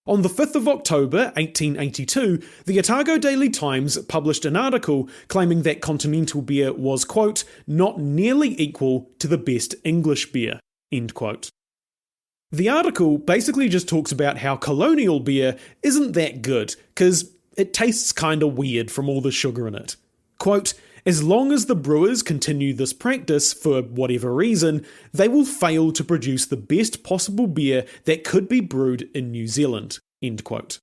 On the 5th of October 1882, the Otago Daily Times published an article claiming that continental beer was, quote, not nearly equal to the best English beer, end quote. The article basically just talks about how colonial beer isn't that good, because it tastes kinda weird from all the sugar in it. Quote, as long as the brewers continue this practice for whatever reason, they will fail to produce the best possible beer that could be brewed in New Zealand, end quote.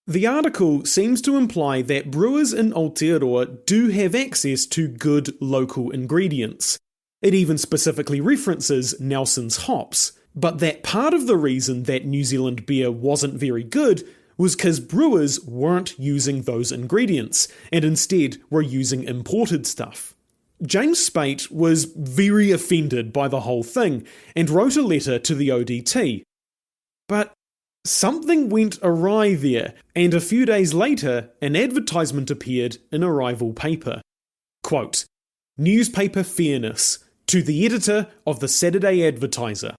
The article seems to imply that brewers in Aotearoa do have access to good local ingredients. It even specifically references Nelson's hops, but that part of the reason that New Zealand beer wasn't very good was because brewers weren't using those ingredients, and instead were using imported stuff. James Speight was very offended by the whole thing, and wrote a letter to the ODT. But something went awry there, and a few days later, an advertisement appeared in a rival paper. Quote, Newspaper Fairness, to the editor of the Saturday Advertiser.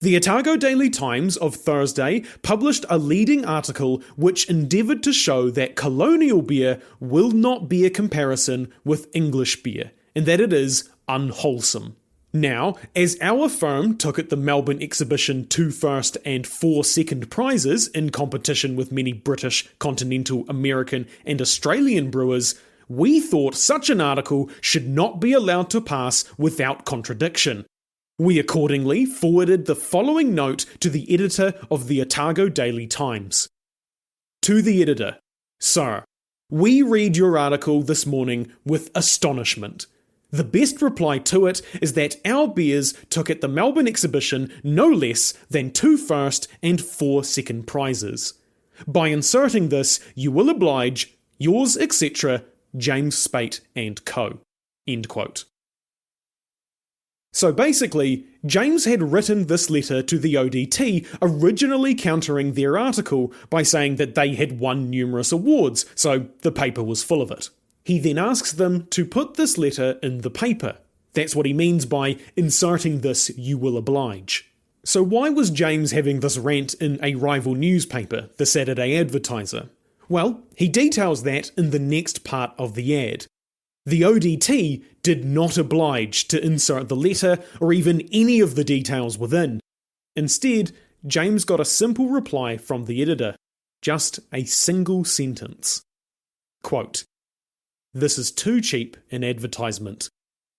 The Otago Daily Times of Thursday published a leading article which endeavoured to show that colonial beer will not be a comparison with English beer, and that it is unwholesome. Now, as our firm took at the Melbourne exhibition 2 first and 4 second prizes in competition with many British, continental, American and Australian brewers, we thought such an article should not be allowed to pass without contradiction. We accordingly forwarded the following note to the editor of the Otago Daily Times. To the editor, Sir, we read your article this morning with astonishment. The best reply to it is that our beers took at the Melbourne exhibition no less than 2 first and 4 second prizes. By inserting this, you will oblige, yours, etc., James Speight and Co. End quote. So basically, James had written this letter to the ODT, originally countering their article by saying that they had won numerous awards, so the paper was full of it. He then asks them to put this letter in the paper. That's what he means by inserting this, you will oblige. So why was James having this rant in a rival newspaper, the Saturday Advertiser? Well, he details that in the next part of the ad. The ODT did not oblige to insert the letter or even any of the details within. Instead, James got a simple reply from the editor. Just a single sentence. Quote, this is too cheap an advertisement.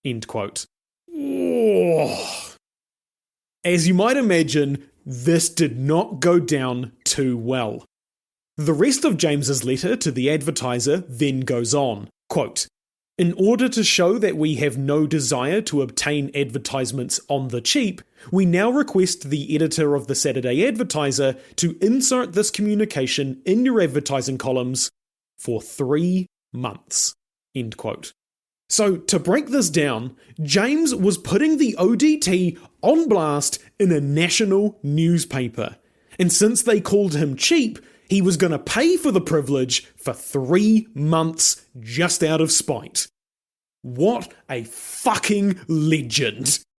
End quote. As you might imagine, this did not go down too well. The rest of James's letter to the advertiser then goes on. Quote, in order to show that we have no desire to obtain advertisements on the cheap, we now request the editor of the Saturday Advertiser to insert this communication in your advertising columns for 3 months. End quote. So, to break this down, James was putting the ODT on blast in a national newspaper. And since they called him cheap, he was going to pay for the privilege for 3 months just out of spite. What a fucking legend.